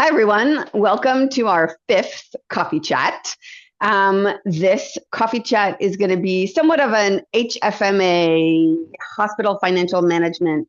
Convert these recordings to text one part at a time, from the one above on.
Hi, everyone. Welcome to our fifth coffee chat. This coffee chat is going to be somewhat of an HFMA, Hospital Financial Management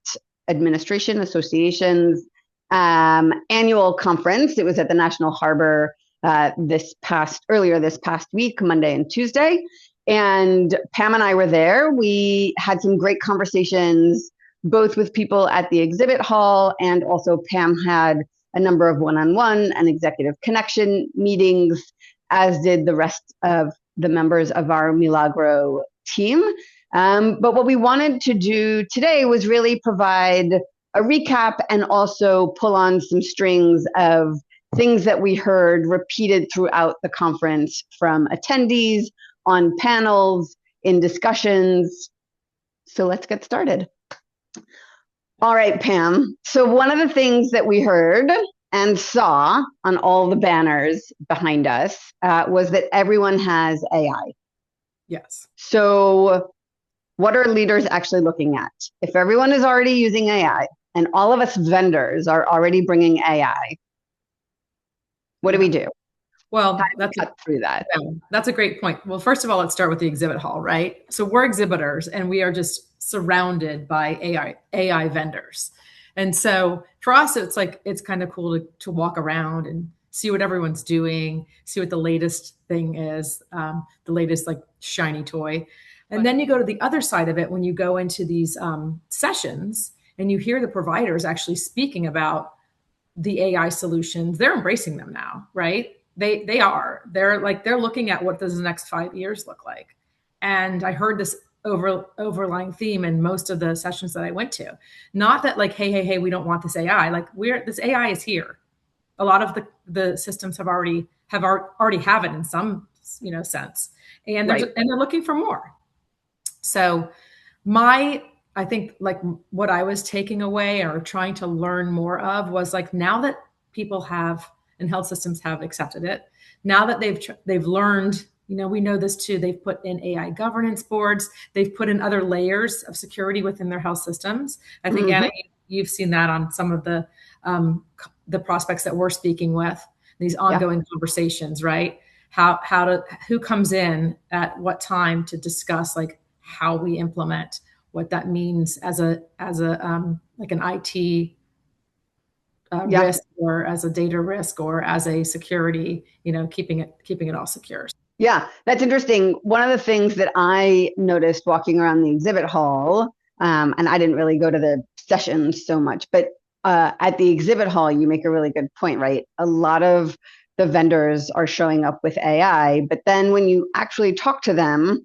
Administration Association's annual conference. It was at the National Harbor earlier this past week, Monday and Tuesday. And Pam and I were there. We had some great conversations, both with people at the exhibit hall, and also Pam had a number of one-on-one and executive connection meetings, as did the rest of the members of our Milagro team. But what we wanted to do today was really provide a recap and also pull on some strings of things that we heard repeated throughout the conference from attendees, on panels, in discussions. So let's get started. All right, Pam. So one of the things that we heard and saw on all the banners behind us was that everyone has AI. Yes. So what are leaders actually looking at? If everyone is already using AI and all of us vendors are already bringing AI, what do we do? Well, through that. That's a great point. Well, first of all, let's start with the exhibit hall, right? So we're exhibitors and we are just surrounded by AI vendors. And so for us, it's kind of cool to walk around and see what everyone's doing, see what the latest thing is, the latest like shiny toy. And then you go to the other side of it when you go into these sessions and you hear the providers actually speaking about the AI solutions. They're embracing them now, right? They're looking at what does the next 5 years look like. And I heard this overlying theme in most of the sessions that I went to. Not that like, hey, we don't want this AI. Like this AI is here. A lot of the systems already have it in some sense, and they're looking for more. So I think like what I was taking away or trying to learn more of was like, now that people have and health systems have accepted it, now that they've learned, we know this too, they've put in AI governance boards, they've put in other layers of security within their health systems. I think, Anna, you've seen that on some of the prospects that we're speaking with, these ongoing conversations, right? Who comes in at what time to discuss like how we implement, what that means as a like an IT risk, or as a data risk, or as a security, keeping it all secure. Yeah, that's interesting. One of the things that I noticed walking around the exhibit hall, and I didn't really go to the sessions so much, but at the exhibit hall, you make a really good point, right? A lot of the vendors are showing up with AI, but then when you actually talk to them,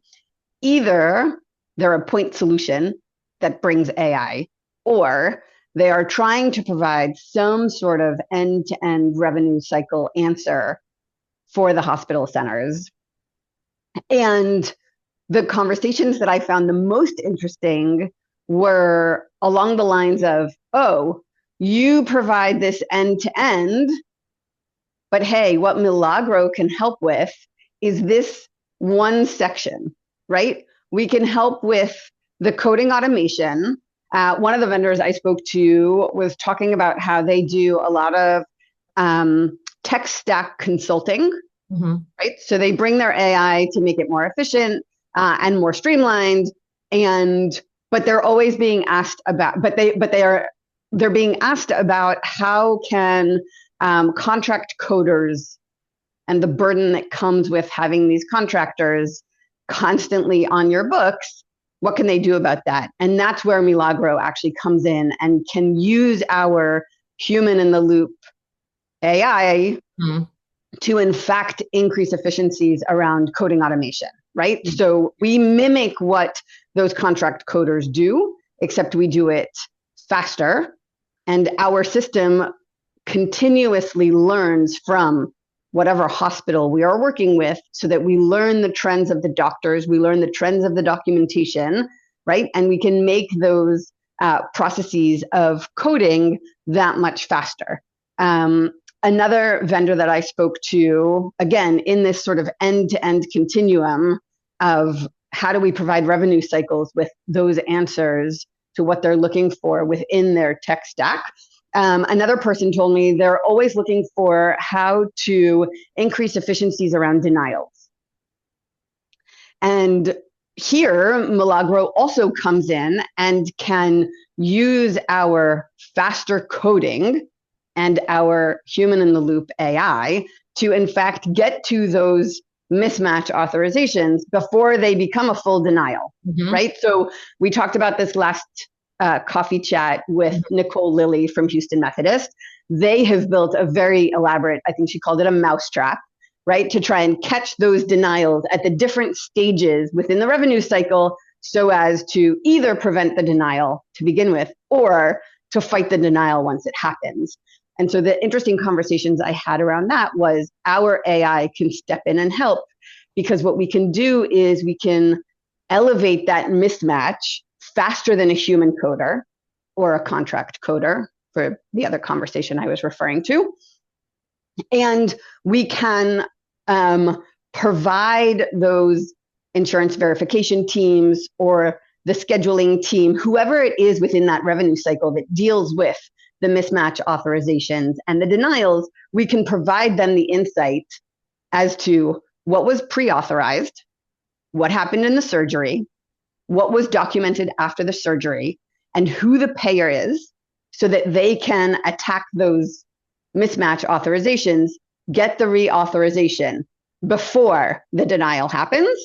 either they're a point solution that brings AI, or they are trying to provide some sort of end-to-end revenue cycle answer for the hospital centers. And the conversations that I found the most interesting were along the lines of, oh, you provide this end-to-end, but hey, what Milagro can help with is this one section, right? We can help with the coding automation. One of the vendors I spoke to was talking about how they do a lot of tech stack consulting, right? So they bring their AI to make it more efficient and more streamlined, but they're always being asked about, they're being asked about how can contract coders and the burden that comes with having these contractors constantly on your books, what can they do about that? And that's where Milagro actually comes in and can use our human in the loop AI to in fact increase efficiencies around coding automation, right? So we mimic what those contract coders do, except we do it faster. And our system continuously learns from whatever hospital we are working with, so that we learn the trends of the doctors, we learn the trends of the documentation, right? And we can make those processes of coding that much faster. Another vendor that I spoke to, again, in this sort of end-to-end continuum of how do we provide revenue cycles with those answers to what they're looking for within their tech stack, Another person told me they're always looking for how to increase efficiencies around denials. And here, Milagro also comes in and can use our faster coding and our human in the loop AI to, in fact, get to those mismatch authorizations before they become a full denial, right? So we talked about this last coffee chat with Nicole Lilly from Houston Methodist. They have built a very elaborate, I think she called it a mousetrap, right? To try and catch those denials at the different stages within the revenue cycle so as to either prevent the denial to begin with or to fight the denial once it happens. And so the interesting conversations I had around that was our AI can step in and help, because what we can do is we can elevate that mismatch faster than a human coder or a contract coder for the other conversation I was referring to. And we can provide those insurance verification teams or the scheduling team, whoever it is within that revenue cycle that deals with the mismatch authorizations and the denials, we can provide them the insight as to what was pre-authorized, what happened in the surgery, what was documented after the surgery, and who the payer is, so that they can attack those mismatch authorizations, get the reauthorization before the denial happens,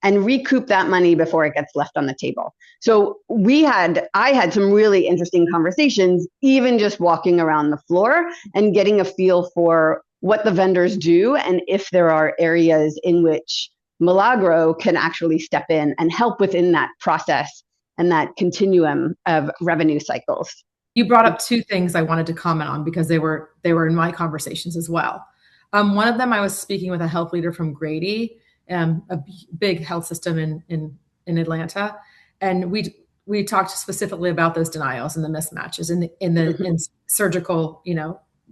and recoup that money before it gets left on the table. So I had some really interesting conversations, even just walking around the floor and getting a feel for what the vendors do and if there are areas in which Milagro can actually step in and help within that process and that continuum of revenue cycles. You brought up two things I wanted to comment on because they were in my conversations as well. One of them, I was speaking with a health leader from Grady, a big health system in Atlanta, and we talked specifically about those denials and the mismatches in surgical.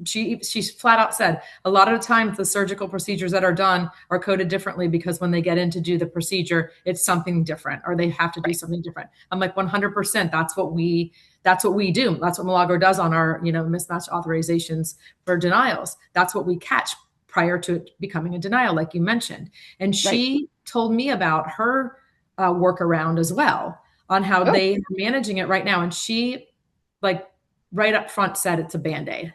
She flat out said a lot of the times the surgical procedures that are done are coded differently because when they get in to do the procedure, it's something different or they have to do something different. I'm like 100%. That's what we do. That's what Milagro does on our mismatch authorizations for denials. That's what we catch prior to it becoming a denial, like you mentioned. And she told me about her workaround as well on how they are managing it right now. And she, like, right up front said it's a Band-Aid.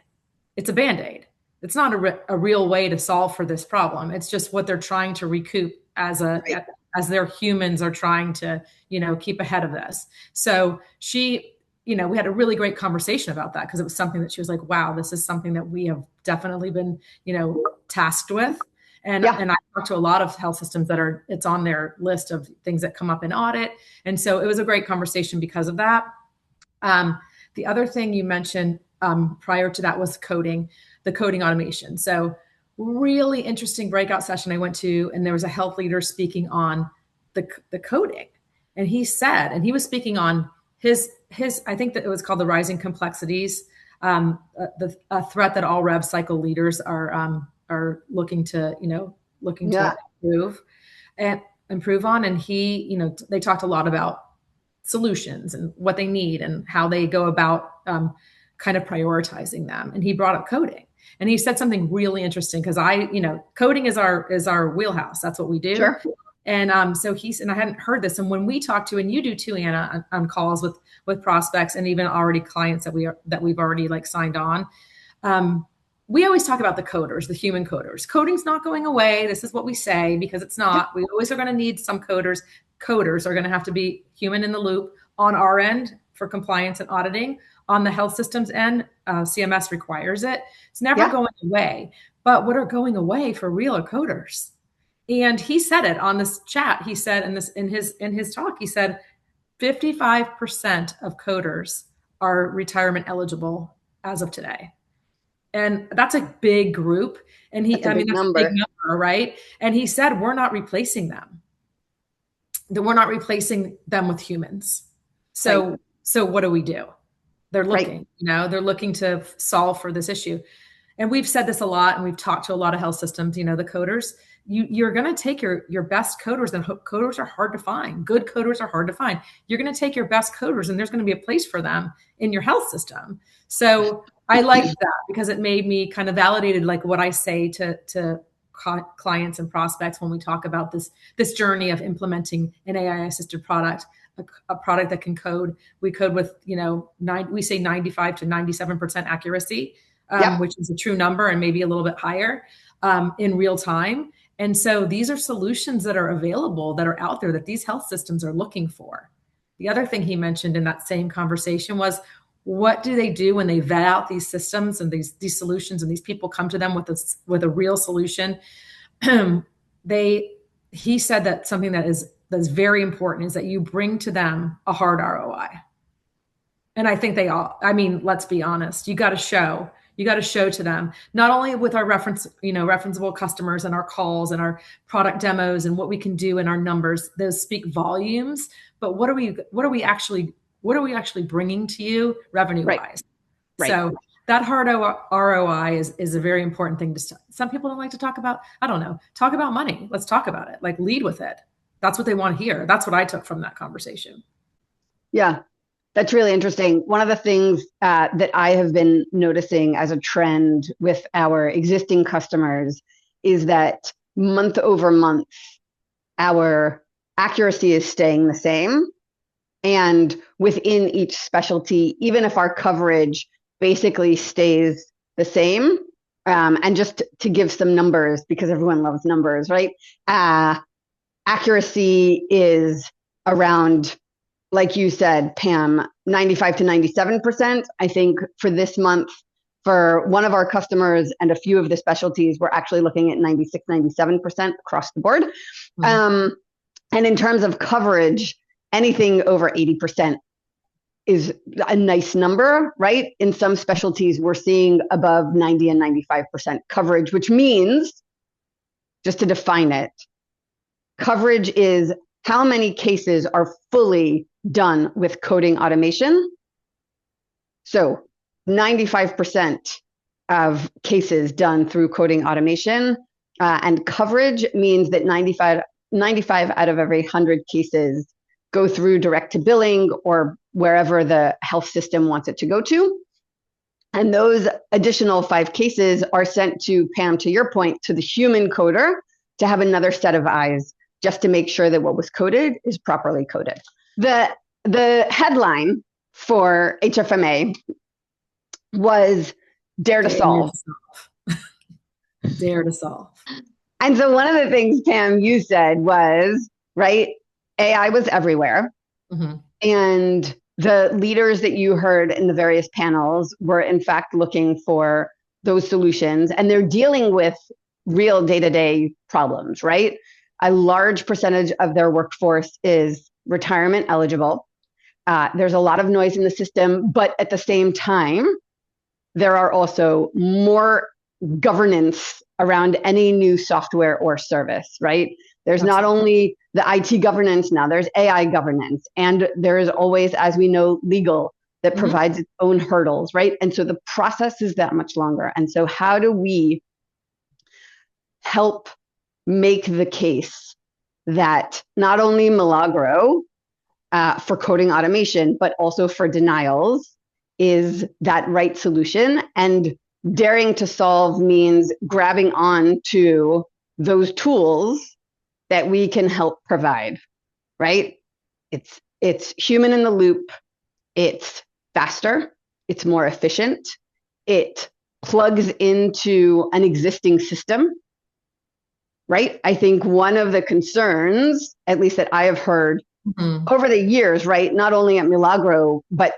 It's a Band-Aid. It's not a real way to solve for this problem. It's just what they're trying to recoup as their humans are trying to, keep ahead of this. So she, we had a really great conversation about that because it was something that she was like, wow, this is something that we have definitely been, tasked with. And I talked to a lot of health systems it's on their list of things that come up in audit. And so it was a great conversation because of that. The other thing you mentioned prior to that was the coding automation. So really interesting breakout session I went to, and there was a health leader speaking on the coding. And he said, and he was speaking on his, I think that it was called the rising complexities, a threat that all rev cycle leaders are looking to improve on. And he, they talked a lot about solutions and what they need and how they go about kind of prioritizing them. And he brought up coding, and he said something really interesting because coding is our wheelhouse. That's what we do. Sure. And so and I hadn't heard this. And when we talk to, and you do too, Anna, on calls with prospects and even already clients that we've already signed on, we always talk about the coders, the human coders. Coding's not going away. This is what we say because it's not. We always are going to need some coders. Coders are going to have to be human in the loop on our end for compliance and auditing. On the health systems end, CMS requires it. It's never going away. But what are going away for real are coders. And he said it on this chat. He said in his talk, he said 55% of coders are retirement eligible as of today. And that's a big group. And that's a big number, right? And he said, we're not replacing them. We're not replacing them with humans. So what do we do? They're looking, they're looking to solve for this issue. And we've said this a lot, and we've talked to a lot of health systems, the coders, you're going to take your best coders, and coders are hard to find. Good coders are hard to find. You're going to take your best coders, and there's going to be a place for them in your health system. So I liked that because it made me kind of validated, like what I say to clients and prospects when we talk about this journey of implementing an AI assisted product, a product that can code. We code with, we say 95 to 97% accuracy, which is a true number and maybe a little bit higher in real time. And so these are solutions that are available, that are out there, that these health systems are looking for. The other thing he mentioned in that same conversation was, what do they do when they vet out these systems and these solutions, and these people come to them with a real solution? He said that something that's very important is that you bring to them a hard ROI. And I think let's be honest, you got to show to them, not only with our referenceable customers and our calls and our product demos and what we can do in our numbers, those speak volumes, but what are we actually bringing to you revenue wise? Right. So that hard ROI is a very important thing. Some people don't like to talk about, talk about money. Let's talk about it. Like, lead with it. That's what they want to hear. That's what I took from that conversation. Yeah, that's really interesting. One of the things that I have been noticing as a trend with our existing customers is that month over month, our accuracy is staying the same. And within each specialty, even if our coverage basically stays the same, and just to give some numbers, because everyone loves numbers, right? Accuracy is around, like you said, Pam, 95 to 97%. I think for this month, for one of our customers and a few of the specialties, we're actually looking at 96, 97% across the board. Mm-hmm. And in terms of coverage, anything over 80% is a nice number, right? In some specialties, we're seeing above 90 and 95% coverage, which means, just to define it, coverage is how many cases are fully done with coding automation. So 95% of cases done through coding automation, and coverage means that 95 out of every 100 cases go through direct to billing or wherever the health system wants it to go to. And those additional 5 cases are sent to, Pam, to your point, to the human coder to have another set of eyes, just to make sure that what was coded is properly coded. The headline for HFMA was Dare to Solve. Dare to solve. And so one of the things, Pam, you said was, right, AI was everywhere. Mm-hmm. And the leaders that you heard in the various panels were in fact looking for those solutions, and they're dealing with real day-to-day problems, right? A large percentage of their workforce is retirement eligible. There's a lot of noise in the system, but at the same time, there are also more governance around any new software or service, right? There's not only the IT governance now, there's AI governance, and there is always, as we know, legal that provides its own hurdles, right? And so the process is that much longer. And so how do we help make the case that not only Milagro for coding automation, but also for denials is that right solution? And daring to solve means grabbing on to those tools that we can help provide, right? It's human in the loop. It's faster. It's more efficient. It plugs into an existing system, right? I think one of the concerns, at least that I have heard over the years, right, not only at Milagro, but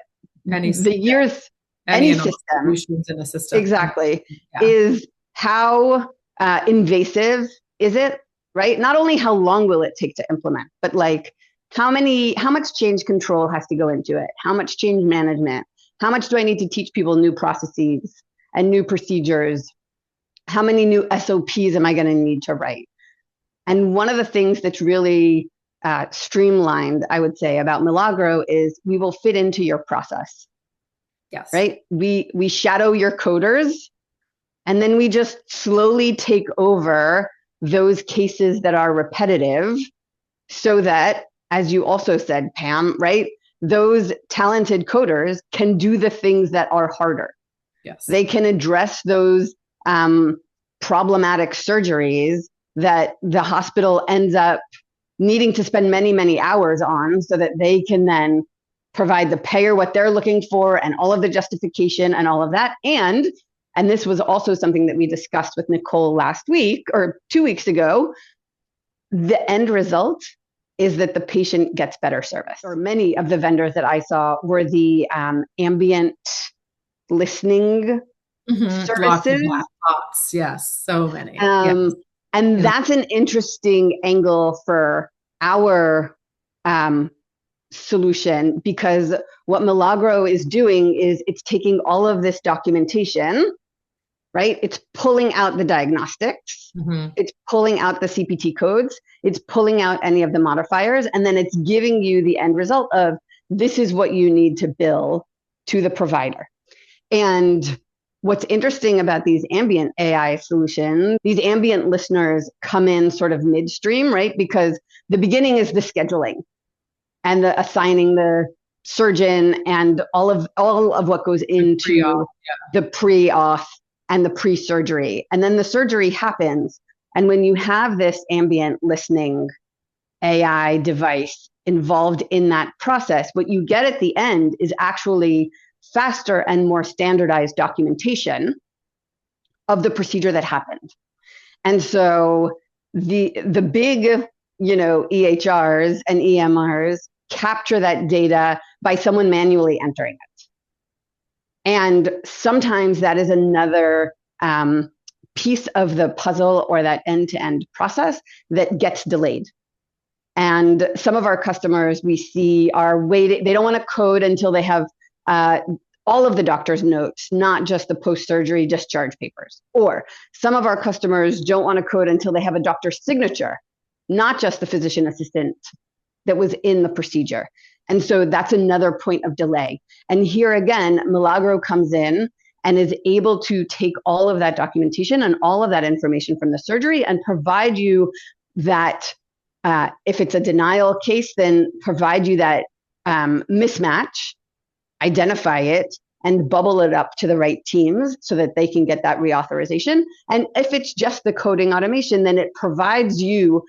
any system in a system, exactly, is how invasive is it, right? Not only how long will it take to implement, but like how much change control has to go into it? How much change management? How much do I need to teach people new processes and new procedures? How many new SOPs am I going to need to write? And one of the things that's really streamlined, I would say, about Milagro is we will fit into your process. Yes. Right? We shadow your coders And then we just slowly take over those cases that are repetitive so that, as you also said, Pam, right? Those talented coders can do the things that are harder. Yes. They can address those problematic surgeries that the hospital ends up needing to spend many, many hours on so that they can then provide the payer what they're looking for and all of the justification and all of that. And this was also something that we discussed with Nicole last week or 2 weeks ago, the end result is that the patient gets better service. Or many of the vendors that I saw were the ambient listening Lots of services. thoughts. Yes. So many. Yes. And that's an interesting angle for our solution, because what Milagro is doing is it's taking all of this documentation, right? It's pulling out the diagnostics, it's pulling out the CPT codes, it's pulling out any of the modifiers, and then it's giving you the end result of this is what you need to bill to the provider. And what's interesting about these ambient AI solutions, these ambient listeners come in sort of midstream, right? Because the beginning is the scheduling and the assigning the surgeon and all of what goes into the pre-auth and the pre-surgery. And then the surgery happens. And when you have this ambient listening AI device involved in that process, what you get at the end is actually faster and more standardized documentation of the procedure that happened. And so the big, EHRs and EMRs capture that data by someone manually entering it. And sometimes that is another piece of the puzzle or that end-to-end process that gets delayed. And some of our customers we see are waiting. They don't want to code until they have all of the doctor's notes, not just the post-surgery discharge papers. Or some of our customers don't want to code until they have a doctor's signature, not just the physician assistant that was in the procedure. And so that's another point of delay. And here again, Milagro comes in and is able to take all of that documentation and all of that information from the surgery and provide you that, if it's a denial case, then provide you that mismatch, identify it, and bubble it up to the right teams so that they can get that reauthorization. And if it's just the coding automation, then it provides you,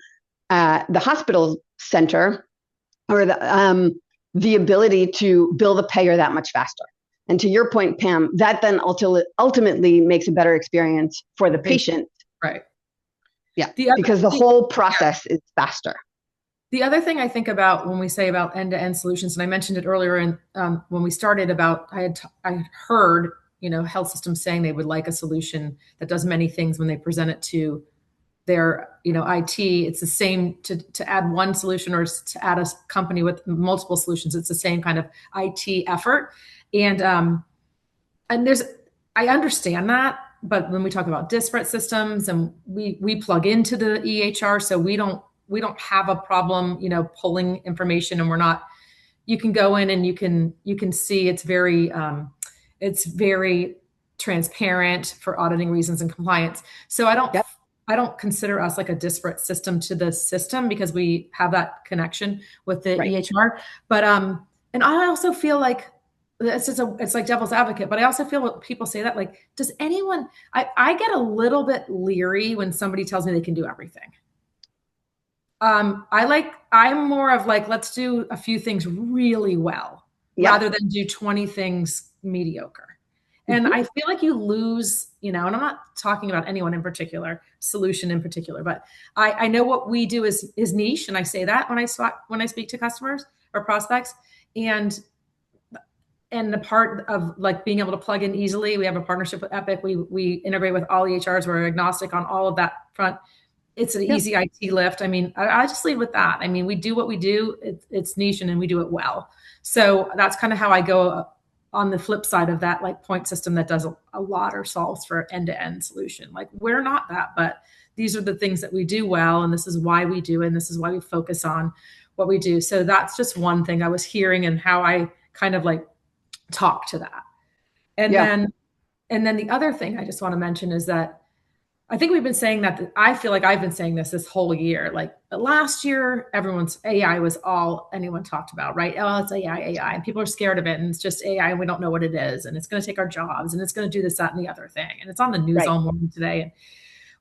the hospital center, or the ability to bill the payer that much faster. And to your point, Pam, that then ultimately makes a better experience for the patient. Right. Yeah, because the whole process is faster. The other thing I think about when we say about end-to-end solutions, and I mentioned it earlier in, when we started about, I had heard, health systems saying they would like a solution that does many things when they present it to their, IT. It's the same to add one solution or to add a company with multiple solutions. It's the same kind of IT effort. And I understand that, but when we talk about disparate systems and we plug into the EHR, so we don't have a problem, pulling information, and you can go in and you can see it's very transparent for auditing reasons and compliance. So I don't consider us like a disparate system to the system because we have that connection with the EHR. But and I also feel like it's like devil's advocate, but I also feel when people say that, like, does anyone, I get a little bit leery when somebody tells me they can do everything. I'm more of like, let's do a few things really well rather than do 20 things mediocre. And I feel like you lose, and I'm not talking about anyone in particular, solution in particular, but I know what we do is niche. And I say that when I speak to customers or prospects, and the part of like being able to plug in easily. We have a partnership with Epic. We integrate with all EHRs. We're agnostic on all of that front. It's an easy IT lift. I mean, I just lead with that. I mean, we do what we do. It's niche and we do it well. So that's kind of how I go on the flip side of that, like point system that does a lot or solves for end-to-end solution. Like, we're not that, but these are the things that we do well. And this is why we do, and this is why we focus on what we do. So that's just one thing I was hearing and how I kind of like talk to that. And then And then the other thing I just want to mention is that I think we've been saying that. I feel like I've been saying this whole year. Like last year, everyone's AI was all anyone talked about, right? Oh, it's AI, AI, and people are scared of it, and it's just AI, and we don't know what it is, and it's going to take our jobs, and it's going to do this, that, and the other thing, and it's on the news Right. all morning today. And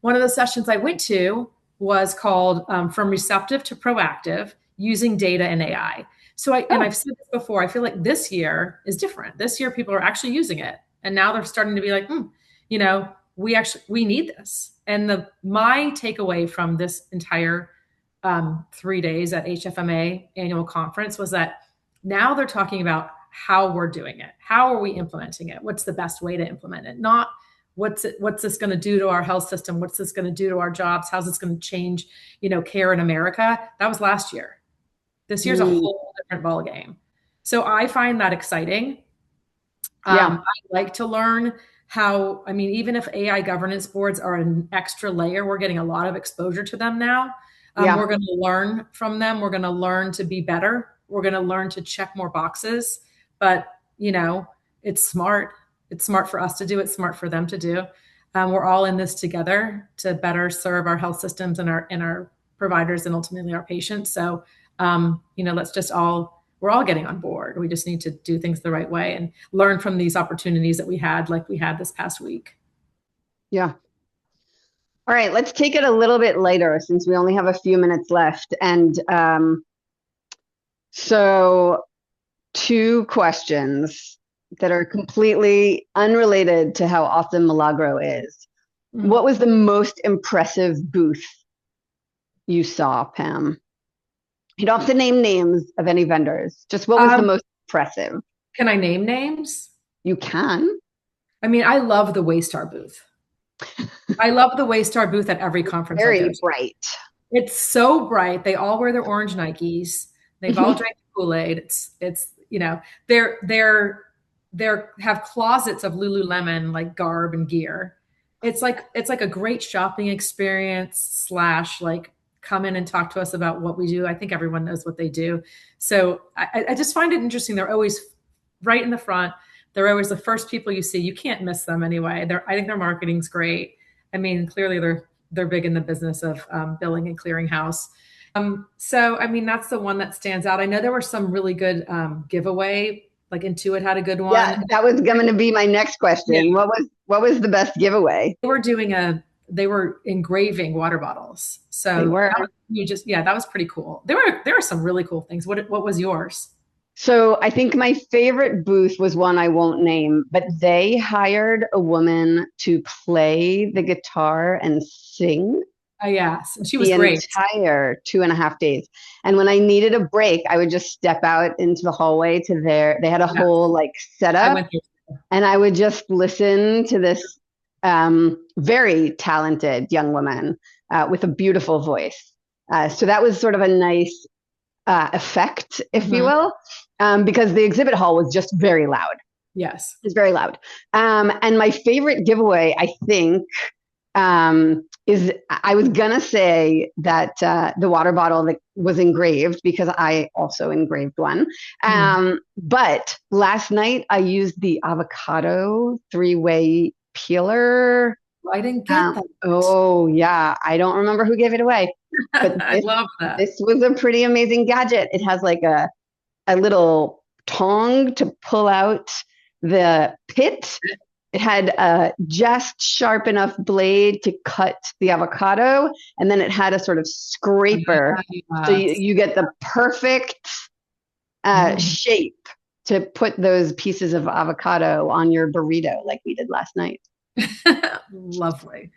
one of the sessions I went to was called "From Receptive to Proactive: Using Data and AI." And Oh, I've said this before. I feel like this year is different. This year, people are actually using it, and now they're starting to be like, you know, we need this. And my takeaway from this entire 3 days at HFMA annual conference was that now they're talking about how we're doing it. How are we implementing it? What's the best way to implement it? Not what's this going to do to our health system? What's this going to do to our jobs? How's this going to change, care in America? That was last year. This year's a mm, whole different ball game. So I find that exciting. yeah, I like to learn how, I mean, even if AI governance boards are an extra layer, we're getting a lot of exposure to them now. yeah, We're going to learn from them. We're going to learn to be better. We're going to learn to check more boxes. But, it's smart. It's smart for us to do. It's smart for them to do. We're all in this together to better serve our health systems and our providers and ultimately our patients. So, let's just we're all getting on board. We just need to do things the right way and learn from these opportunities that we had, like we had this past week. yeah. All right, let's take it a little bit later since we only have a few minutes left. And so, two questions that are completely unrelated to how awesome Milagro is. Mm. What was the most impressive booth you saw, Pam? You don't have to name names of any vendors. Just what was the Um, most impressive? can I name names? You can. I mean, I love the Waystar booth. I love the Waystar booth at every conference I go Very to. bright. It's so bright. They all wear their orange Nikes. They've all drank the Kool-Aid. They're have closets of Lululemon like garb and gear. It's like a great shopping experience slash like come in and talk to us about what we do. I think everyone knows what they do. So I just find it interesting. They're always right in the front. They're always the first people you see. You can't miss them anyway. I think their marketing's great. I mean, clearly they're big in the business of billing and clearinghouse. So, I mean, that's the one that stands out. I know there were some really good giveaway, like Intuit had a good Yeah, one. that was going to be my next Yeah. question. What was the best giveaway? They were engraving water bottles. They So were. that was pretty cool. There were some really cool things. What was yours? So I think my favorite booth was one I won't name, but they hired a woman to play the guitar and sing Oh, yes. And she was the great. entire 2.5 days. And when I needed a break, I would just step out into the hallway to they had a Yeah, whole like I setup, went through. and I would just listen to this very talented young woman with a beautiful voice. So that was sort of a nice effect, if you Mhm. will, because the exhibit hall was just very loud. Yes. It's very loud. And my favorite giveaway, I think, is I was gonna say that the water bottle that was engraved because I also engraved one. Mhm. But last night I used the avocado three-way peeler. I didn't get that. Oh yeah, I don't remember who gave it away, but I love that. this was a pretty amazing gadget. It has like a little tong to pull out the pit. It had a just sharp enough blade to cut the avocado, and then it had a sort of scraper. So Yes. you get the perfect Mhm. shape to put those pieces of avocado on your burrito like we did last night. Lovely.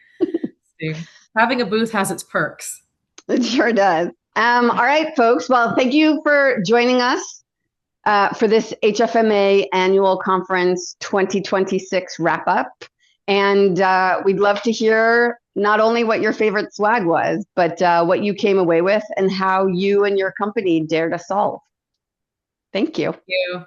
See, having a booth has its perks. It sure does. All right, folks. Well, thank you for joining us for this HFMA Annual Conference 2026 wrap up. And we'd love to hear not only what your favorite swag was, but what you came away with and how you and your company dare to solve. Thank you. Thank you.